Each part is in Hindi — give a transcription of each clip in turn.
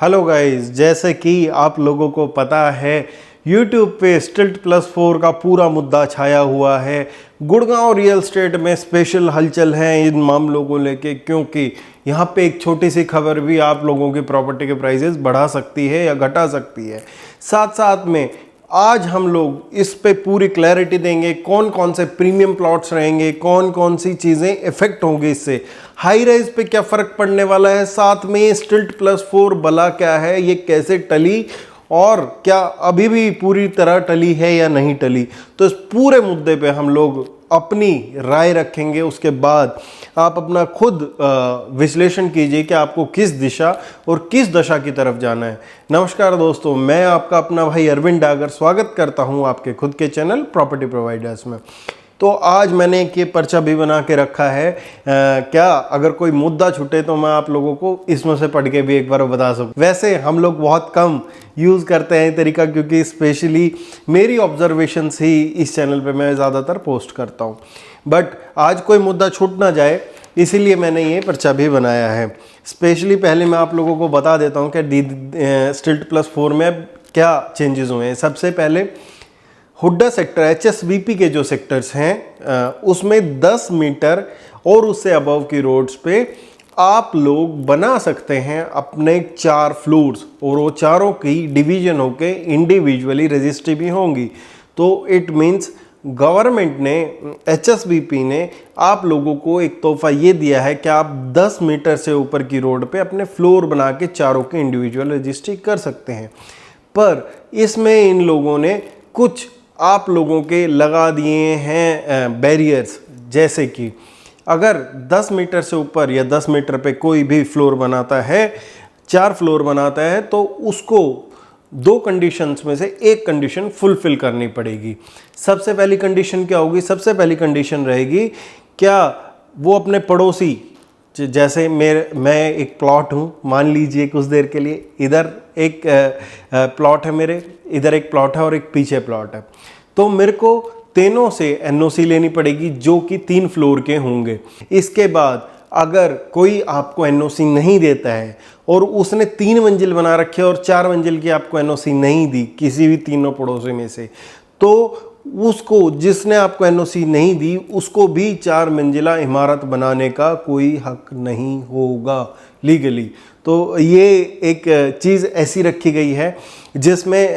हेलो गाइस, जैसे कि आप लोगों को पता है YouTube पे स्टिल्ट+4 का पूरा मुद्दा छाया हुआ है। गुड़गांव रियल एस्टेट में स्पेशल हलचल है इन मामलों को लेके, क्योंकि यहाँ पे एक छोटी सी खबर भी आप लोगों की प्रॉपर्टी के प्राइसेस बढ़ा सकती है या घटा सकती है। साथ साथ में आज हम लोग इस पे पूरी क्लैरिटी देंगे, कौन कौन से प्रीमियम प्लॉट्स रहेंगे, कौन कौन सी चीज़ें इफेक्ट होंगी इससे, हाई राइज पे क्या फ़र्क पड़ने वाला है, साथ में स्टिल्ट+4 बला क्या है, ये कैसे टली और क्या अभी भी पूरी तरह टली है या नहीं टली। तो इस पूरे मुद्दे पे हम लोग अपनी राय रखेंगे। उसके बाद आप अपना खुद विश्लेषण कीजिए कि आपको किस दिशा और किस दशा की तरफ जाना है। नमस्कार दोस्तों, मैं आपका अपना भाई अरविंद डागर स्वागत करता हूं आपके खुद के चैनल प्रॉपर्टी प्रोवाइडर्स में। तो आज मैंने एक ये पर्चा भी बना के रखा है, क्या अगर कोई मुद्दा छूटे तो मैं आप लोगों को इसमें से पढ़ के भी एक बार बता सकूं। वैसे हम लोग बहुत कम यूज़ करते हैं तरीका, क्योंकि स्पेशली मेरी ऑब्जर्वेशंस ही इस चैनल पे मैं ज़्यादातर पोस्ट करता हूं। बट आज कोई मुद्दा छूट ना जाए, इसीलिए मैंने ये पर्चा भी बनाया है। स्पेशली पहले मैं आप लोगों को बता देता हूँ कि स्टिल्ट+4 में क्या चेंजेस हुए हैं। सबसे पहले हुड्डा सेक्टर HSVP के जो सेक्टर्स हैं उसमें 10 मीटर और उससे अबव की रोड्स पे आप लोग बना सकते हैं अपने 4 फ्लोर्स, और वो चारों की डिवीजन होके इंडिविजुअली रजिस्ट्री भी होंगी। तो इट मीन्स गवर्नमेंट ने, HSVP ने आप लोगों को एक तोहफा ये दिया है कि आप 10 मीटर से ऊपर की रोड पे अपने फ्लोर बना के चारों की इंडिविजुअल रजिस्ट्री कर सकते हैं। पर इसमें इन लोगों ने कुछ आप लोगों के लगा दिए हैं बैरियर्स, जैसे कि अगर 10 मीटर से ऊपर या 10 मीटर पे कोई भी फ्लोर बनाता है, 4 फ्लोर बनाता है, तो उसको 2 कंडीशंस में से एक कंडीशन फुलफिल करनी पड़ेगी। सबसे पहली कंडीशन क्या होगी? सबसे पहली कंडीशन रहेगी, क्या वो अपने पड़ोसी, जैसे मैं एक प्लॉट हूँ, मान लीजिए कुछ देर के लिए, इधर एक प्लॉट है मेरे, इधर एक प्लॉट है और एक पीछे प्लॉट है, तो मेरे को तीनों से NOC लेनी पड़ेगी जो कि 3 फ्लोर के होंगे। इसके बाद अगर कोई आपको NOC नहीं देता है और उसने 3 मंजिल बना रखे और 4 मंजिल की आपको NOC नहीं दी किसी भी तीनों पड़ोसी में से, तो उसको, जिसने आपको NOC नहीं दी, उसको भी 4 मंजिला इमारत बनाने का कोई हक नहीं होगा लीगली। तो ये एक चीज़ ऐसी रखी गई है जिसमें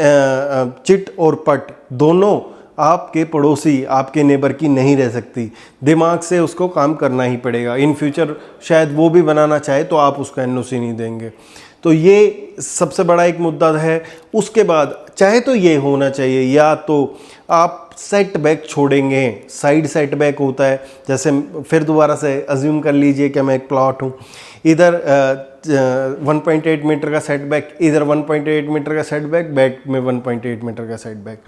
चिट और पट दोनों आपके पड़ोसी, आपके नेबर की नहीं रह सकती। दिमाग से उसको काम करना ही पड़ेगा। इन फ्यूचर शायद वो भी बनाना चाहे तो आप उसको NOC नहीं देंगे। तो ये सबसे बड़ा एक मुद्दा है। उसके बाद चाहे तो ये होना चाहिए, या तो आप सेटबैक छोड़ेंगे, साइड सेटबैक होता है, जैसे फिर दोबारा से अज्यूम कर लीजिए कि मैं एक प्लॉट हूँ, इधर 1.8 मीटर का सेटबैक, इधर 1.8 मीटर का सेटबैक, बैक में 1.8 मीटर का setback.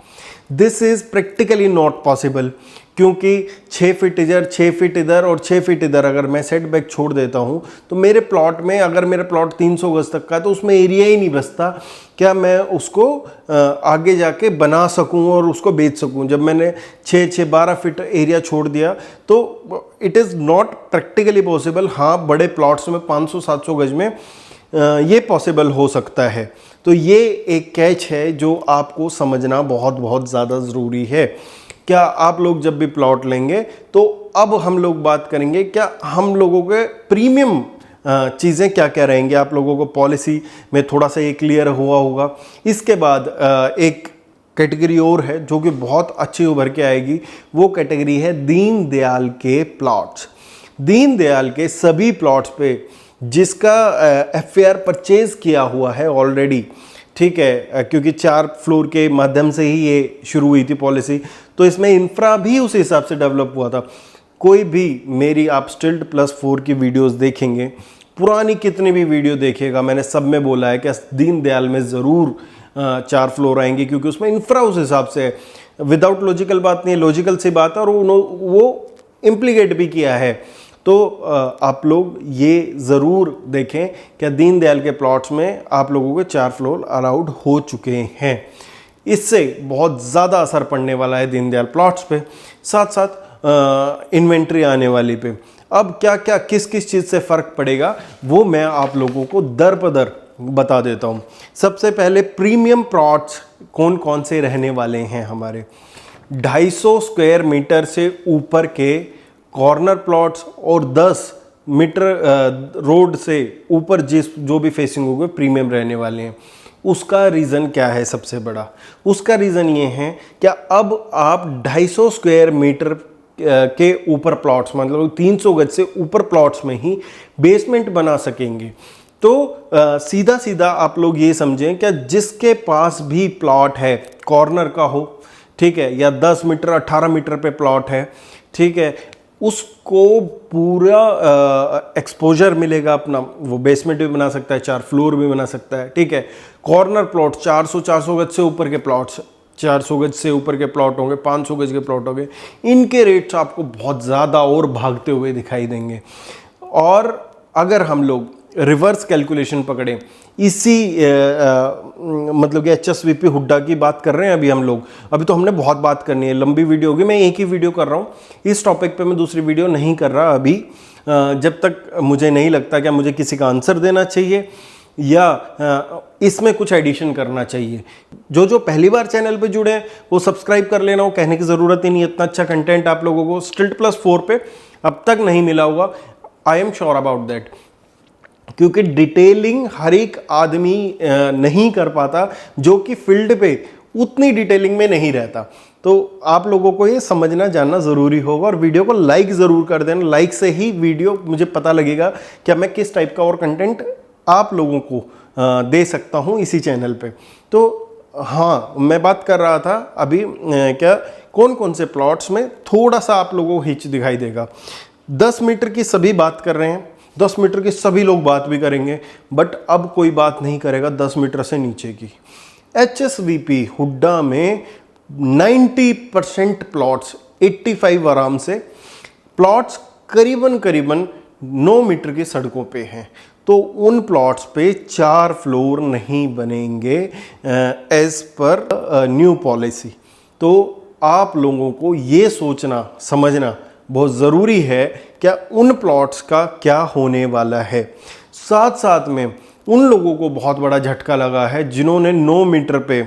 This is practically not possible, क्योंकि 6 फीट इधर, 6 फीट इधर और 6 फीट इधर अगर मैं सेटबैक छोड़ देता हूँ तो मेरे प्लॉट में, अगर मेरा प्लॉट 300 गज तक का है तो उसमें एरिया ही नहीं बचता क्या मैं उसको आगे जाके बना सकूं और उसको बेच सकूं। जब मैंने 6-12 फीट एरिया छोड़ दिया तो it is not practically possible. हाँ, बड़े प्लॉट्स में 500-700 गज में ये पॉसिबल हो सकता है। तो ये एक कैच है जो आपको समझना बहुत बहुत ज़्यादा ज़रूरी है। क्या आप लोग जब भी प्लॉट लेंगे, तो अब हम लोग बात करेंगे क्या हम लोगों के प्रीमियम चीज़ें क्या क्या रहेंगी। आप लोगों को पॉलिसी में थोड़ा सा ये क्लियर हुआ होगा। इसके बाद एक कैटेगरी और है जो कि बहुत अच्छी उभर के आएगी, वो कैटेगरी है दीन दयाल के प्लॉट्स। दीन दयाल के सभी प्लॉट्स पे जिसका FAR परचेज किया हुआ है ऑलरेडी, ठीक है, क्योंकि 4 फ्लोर के माध्यम से ही ये शुरू हुई थी पॉलिसी, तो इसमें इंफ्रा भी उस हिसाब से डेवलप हुआ था। कोई भी मेरी आप स्टिल्ट+4 की वीडियोस देखेंगे, पुरानी कितनी भी वीडियो देखिएगा, मैंने सब में बोला है कि दीन दयाल में ज़रूर 4 फ्लोर आएंगे, क्योंकि उसमें इंफ्रा उस हिसाब से है। विदाउट लॉजिकल बात नहीं है, लॉजिकल सी बात है, और वो इम्प्लीकेट भी किया है। तो आप लोग ये ज़रूर देखें कि दीन दयाल के प्लॉट्स में आप लोगों के 4 फ्लोर अलाउड हो चुके हैं। इससे बहुत ज़्यादा असर पड़ने वाला है दीन दयाल प्लॉट्स पे, साथ साथ इन्वेंट्री आने वाली पे। अब क्या क्या किस किस चीज़ से फ़र्क पड़ेगा वो मैं आप लोगों को दर बदर बता देता हूँ। सबसे पहले प्रीमियम प्लॉट्स कौन कौन से रहने वाले हैं हमारे। 250 स्क्वायर मीटर से ऊपर के कॉर्नर प्लॉट्स और 10 मीटर रोड से ऊपर जो भी फेसिंग होंगे प्रीमियम रहने वाले हैं। उसका रीज़न क्या है? सबसे बड़ा उसका रीज़न ये है कि अब आप 250 स्क्वायर मीटर के ऊपर प्लॉट्स, मतलब 300 गज से ऊपर प्लॉट्स में ही बेसमेंट बना सकेंगे। तो सीधा सीधा आप लोग ये समझें कि जिसके पास भी प्लॉट है, कॉर्नर का हो, ठीक है, या 10 मीटर 18 मीटर पे प्लॉट है, ठीक है, उसको पूरा एक्सपोजर मिलेगा अपना। वो बेसमेंट भी बना सकता है, 4 फ्लोर भी बना सकता है, ठीक है। कॉर्नर प्लॉट 400 गज से ऊपर के प्लॉट्स, 400 गज से ऊपर के प्लॉट होंगे, 500 गज के प्लॉट होंगे, इनके रेट्स आपको बहुत ज़्यादा और भागते हुए दिखाई देंगे। और अगर हम लोग रिवर्स कैलकुलेशन पकड़ें, इसी मतलब कि HSVP हुड्डा की बात कर रहे हैं अभी हम लोग। अभी तो हमने बहुत बात करनी है, लंबी वीडियो होगी, मैं एक ही वीडियो कर रहा हूँ इस टॉपिक पे, मैं दूसरी वीडियो नहीं कर रहा अभी, जब तक मुझे नहीं लगता कि मुझे किसी का आंसर देना चाहिए या इसमें कुछ एडिशन करना चाहिए। जो पहली बार चैनल पे जुड़े हैं वो सब्सक्राइब कर लेना, वो कहने की ज़रूरत ही नहीं, इतना अच्छा कंटेंट आप लोगों को STILT+4 पे अब तक नहीं मिला होगा। I am sure about that, क्योंकि डिटेलिंग हर एक आदमी नहीं कर पाता जो कि फील्ड पे उतनी डिटेलिंग में नहीं रहता। तो आप लोगों को ये समझना जानना ज़रूरी होगा और वीडियो को लाइक ज़रूर कर देना। लाइक से ही वीडियो मुझे पता लगेगा कि मैं किस टाइप का और कंटेंट आप लोगों को दे सकता हूँ इसी चैनल पे। तो हाँ, मैं बात कर रहा था अभी क्या कौन कौन से प्लॉट्स में थोड़ा सा आप लोगों को हिच दिखाई देगा। 10 मीटर की सभी बात कर रहे हैं, 10 मीटर की सभी लोग बात भी करेंगे, बट अब कोई बात नहीं करेगा 10 मीटर से नीचे की। HSVP हुड्डा में 90% प्लॉट्स, 85 आराम से प्लॉट्स करीबन 9 मीटर की सड़कों पे हैं। तो उन प्लॉट्स पे 4 फ्लोर नहीं बनेंगे एज पर न्यू पॉलिसी। तो आप लोगों को ये सोचना समझना बहुत ज़रूरी है क्या उन प्लॉट्स का क्या होने वाला है। साथ साथ में उन लोगों को बहुत बड़ा झटका लगा है जिन्होंने 9 मीटर पे,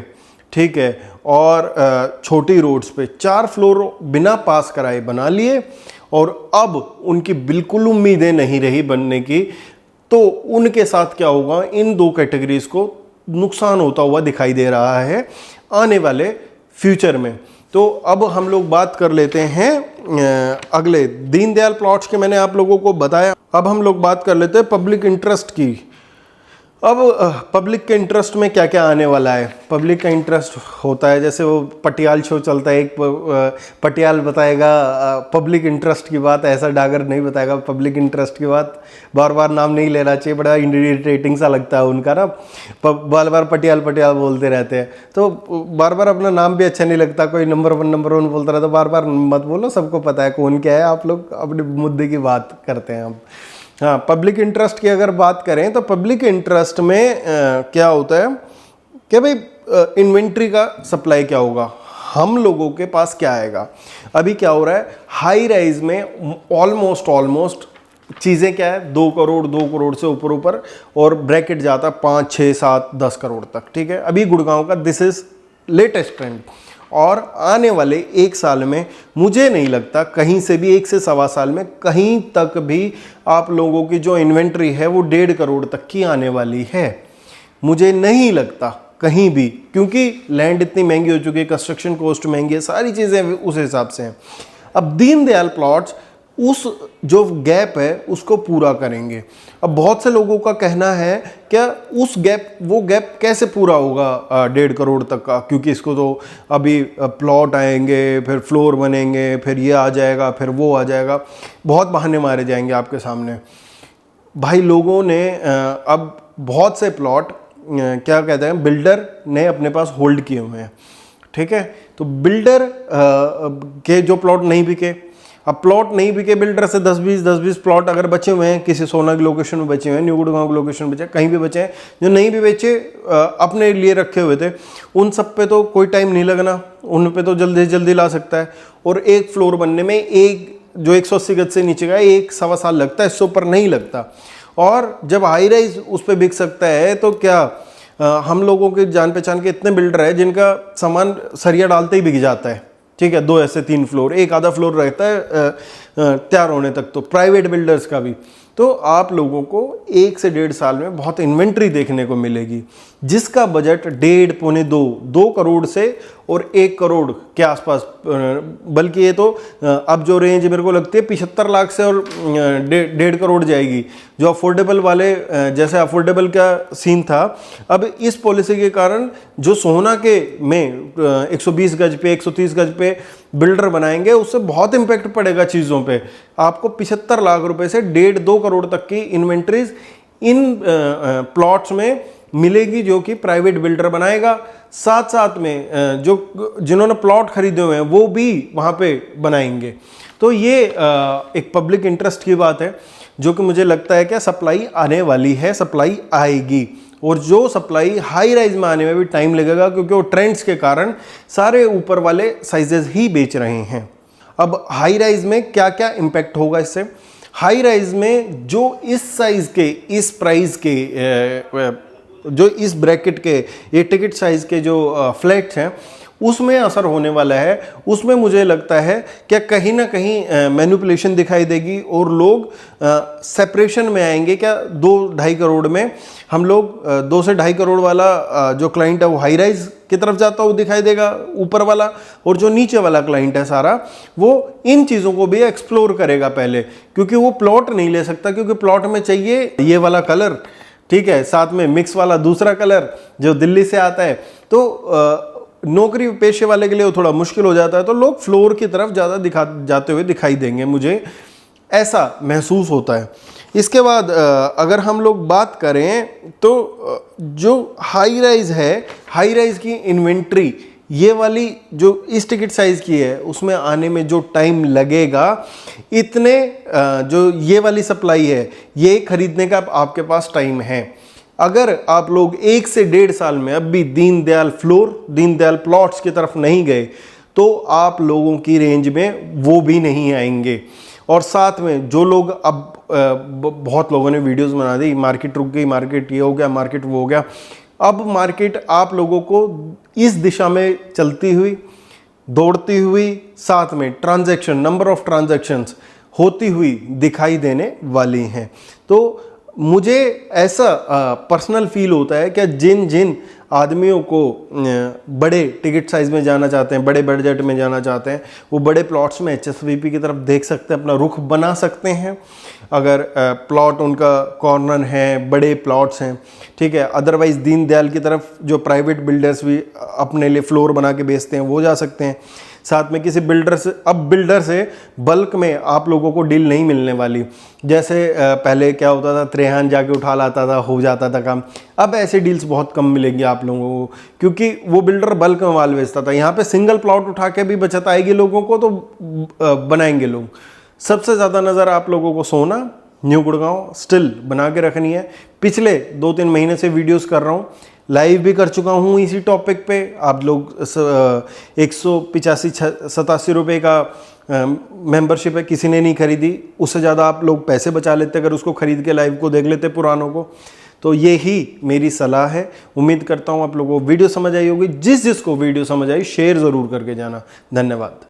ठीक है, और छोटी रोड्स पे 4 फ्लोर बिना पास कराए बना लिए और अब उनकी बिल्कुल उम्मीदें नहीं रही बनने की। तो उनके साथ क्या होगा, इन 2 कैटेगरीज को नुकसान होता हुआ दिखाई दे रहा है आने वाले फ्यूचर में। तो अब हम लोग बात कर लेते हैं अगले दीनदयाल प्लॉट्स के, मैंने आप लोगों को बताया। अब हम लोग बात कर लेते हैं पब्लिक इंटरेस्ट की। अब पब्लिक के इंटरेस्ट में क्या क्या आने वाला है। पब्लिक का इंटरेस्ट होता है, जैसे वो पटियाल शो चलता है, एक पटियाल बताएगा पब्लिक इंटरेस्ट की बात, ऐसा डागर नहीं बताएगा पब्लिक इंटरेस्ट की बात। बार बार नाम नहीं लेना चाहिए, बड़ा इरिटेटिंग सा लगता है उनका ना, बार बार पटियाल बोलते रहते हैं। तो बार बार अपना नाम भी अच्छा नहीं लगता, कोई नंबर वन बोलता रहता, बार बार मत बोलो, सबको पता है कौन क्या है। आप लोग अपने मुद्दे की बात करते हैं हम। हाँ, पब्लिक इंटरेस्ट की अगर बात करें तो पब्लिक इंटरेस्ट में क्या होता है कि भाई इन्वेंट्री का सप्लाई क्या होगा, हम लोगों के पास क्या आएगा। अभी क्या हो रहा है, हाई राइज में ऑलमोस्ट चीज़ें क्या है, 2 करोड़ से ऊपर और ब्रैकेट जाता 5, 6, 7, 10 करोड़ तक, ठीक है। अभी गुड़गांव का दिस इज लेटेस्ट ट्रेंड, और आने वाले 1 साल में मुझे नहीं लगता कहीं से भी, 1 से सवा साल में कहीं तक भी आप लोगों की जो इन्वेंट्री है वो 1.5 करोड़ तक की आने वाली है। मुझे नहीं लगता कहीं भी, क्योंकि लैंड इतनी महंगी हो चुकी है, कंस्ट्रक्शन कॉस्ट महंगी है, सारी चीज़ें उस हिसाब से हैं। अब दीनदयाल प्लॉट्स उस जो गैप है उसको पूरा करेंगे। अब बहुत से लोगों का कहना है क्या वो गैप कैसे पूरा होगा 1.5 करोड़ तक का, क्योंकि इसको तो अभी प्लॉट आएंगे, फिर फ्लोर बनेंगे, फिर ये आ जाएगा, फिर वो आ जाएगा, बहुत बहाने मारे जाएंगे आपके सामने। भाई लोगों ने अब बहुत से प्लॉट क्या कहते हैं, बिल्डर ने अपने पास होल्ड किए हुए हैं, ठीक है। तो बिल्डर के जो प्लॉट नहीं बिके, अब प्लॉट नहीं बिके, बिल्डर से 10-20 प्लॉट अगर बचे हुए हैं, किसी सोना की लोकेशन में बचे हुए हैं, न्यू गुड़गांव की लोकेशन में बचे, कहीं भी बचे हैं, जो नहीं भी बेचे अपने लिए रखे हुए थे, उन सब पे तो कोई टाइम नहीं लगना, उन पे तो जल्दी से जल्दी ला सकता है। और एक फ्लोर बनने में एक जो 180 गज से नीचे का 1 सवा साल लगता है, इससे ऊपर नहीं लगता। और जब हाई राइज उस पर बिक सकता है तो क्या हम लोगों के जान पहचान के इतने बिल्डर है जिनका सामान सरिया डालते ही बिक जाता है, ठीक है, 2 ऐसे 3 फ्लोर, एक आधा फ्लोर रहता है तैयार होने तक, तो प्राइवेट बिल्डर्स का भी। तो आप लोगों को 1 से 1.5 साल में बहुत इन्वेंट्री देखने को मिलेगी, जिसका बजट 1.5-2 करोड़ से और 1 करोड़ के आसपास, बल्कि ये तो अब जो रेंज मेरे को लगती है 75 लाख से और 1.5 करोड़ जाएगी, जो अफोर्डेबल वाले, जैसे अफोर्डेबल का सीन था। अब इस पॉलिसी के कारण जो सोना के में 120 गज पे 130 गज पे बिल्डर बनाएंगे, उससे बहुत इंपैक्ट पड़ेगा चीज़ों पे। आपको 75 लाख रुपए से 1.5-2 करोड़ तक की इन्वेंट्रीज इन प्लॉट्स में मिलेगी, जो कि प्राइवेट बिल्डर बनाएगा। साथ साथ में जो जिन्होंने प्लॉट खरीदे हुए हैं वो भी वहाँ पे बनाएंगे। तो ये एक पब्लिक इंटरेस्ट की बात है, जो कि मुझे लगता है कि सप्लाई आने वाली है, सप्लाई आएगी। और जो सप्लाई हाई राइज में आने में भी टाइम लगेगा, क्योंकि वो ट्रेंड्स के कारण सारे ऊपर वाले साइजेस ही बेच रहे हैं। अब हाई राइज में क्या क्या इम्पैक्ट होगा इससे? हाई राइज में जो इस साइज के, इस प्राइस के, जो इस ब्रैकेट के, ये टिकट साइज के जो फ्लैट्स हैं, उसमें असर होने वाला है। उसमें मुझे लगता है कि कहीं ना कहीं मैनिपुलेशन दिखाई देगी और लोग सेपरेशन में आएंगे। क्या 2-2.5 करोड़ में हम लोग 2 से 2.5 करोड़ वाला जो क्लाइंट है वो हाई राइज की तरफ जाता हुआ दिखाई देगा ऊपर वाला, और जो नीचे वाला क्लाइंट है सारा, वो इन चीज़ों को भी एक्सप्लोर करेगा पहले, क्योंकि वो प्लॉट नहीं ले सकता, क्योंकि प्लॉट में चाहिए ये वाला कलर, ठीक है, साथ में मिक्स वाला दूसरा कलर जो दिल्ली से आता है। तो नौकरी पेशे वाले के लिए वो थोड़ा मुश्किल हो जाता है, तो लोग फ्लोर की तरफ ज़्यादा जाते हुए दिखाई देंगे, मुझे ऐसा महसूस होता है। इसके बाद अगर हम लोग बात करें तो जो हाई राइज है, हाई राइज की इन्वेंट्री ये वाली जो इस टिकट साइज़ की है, उसमें आने में जो टाइम लगेगा, इतने जो ये वाली सप्लाई है, ये खरीदने का आपके पास टाइम है। अगर आप लोग 1 से 1.5 साल में अब भी दीनदयाल प्लॉट्स की तरफ नहीं गए, तो आप लोगों की रेंज में वो भी नहीं आएंगे। और साथ में जो लोग अब बहुत लोगों ने वीडियोस बना दी, मार्केट रुक गई, मार्केट ये हो गया, मार्केट वो हो गया। अब मार्केट आप लोगों को इस दिशा में चलती हुई, दौड़ती हुई, साथ में नंबर ऑफ ट्रांजैक्शंस होती हुई दिखाई देने वाली हैं। तो मुझे ऐसा पर्सनल फील होता है कि जिन आदमियों को बड़े टिकट साइज़ में जाना चाहते हैं, बड़े बजट में जाना चाहते हैं, वो बड़े प्लॉट्स में HSVP की तरफ देख सकते हैं, अपना रुख बना सकते हैं। अगर प्लॉट उनका कॉर्नर है, बड़े प्लॉट्स हैं, ठीक है। अदरवाइज़ दीनदयाल की तरफ जो प्राइवेट बिल्डर्स भी अपने लिए फ्लोर बना के बेचते हैं, वो जा सकते हैं। साथ में किसी बिल्डर से, अब बिल्डर से बल्क में आप लोगों को डील नहीं मिलने वाली। जैसे पहले क्या होता था, त्रेहान जाके उठा लाता था, हो जाता था काम। अब ऐसे डील्स बहुत कम मिलेंगी आप लोगों को, क्योंकि वो बिल्डर बल्क में माल बेचता था। यहाँ पे सिंगल प्लॉट उठा के भी बचत आएगी लोगों को, तो बनाएंगे लोग। सबसे ज़्यादा नज़र आप लोगों को सोना, न्यू गुड़गांव स्टिल बना के रखनी है। पिछले 2-3 महीने से वीडियोस कर रहा हूँ, लाइव भी कर चुका हूँ इसी टॉपिक पे। आप लोग 185-87 रुपये का मेंबरशिप है, किसी ने नहीं खरीदी, उससे ज़्यादा आप लोग पैसे बचा लेते अगर उसको खरीद के लाइव को देख लेते पुरानों को। तो ये ही मेरी सलाह है। उम्मीद करता हूँ आप लोगों को वीडियो समझ आई होगी। जिस जिसको वीडियो समझ आई शेयर ज़रूर करके जाना। धन्यवाद।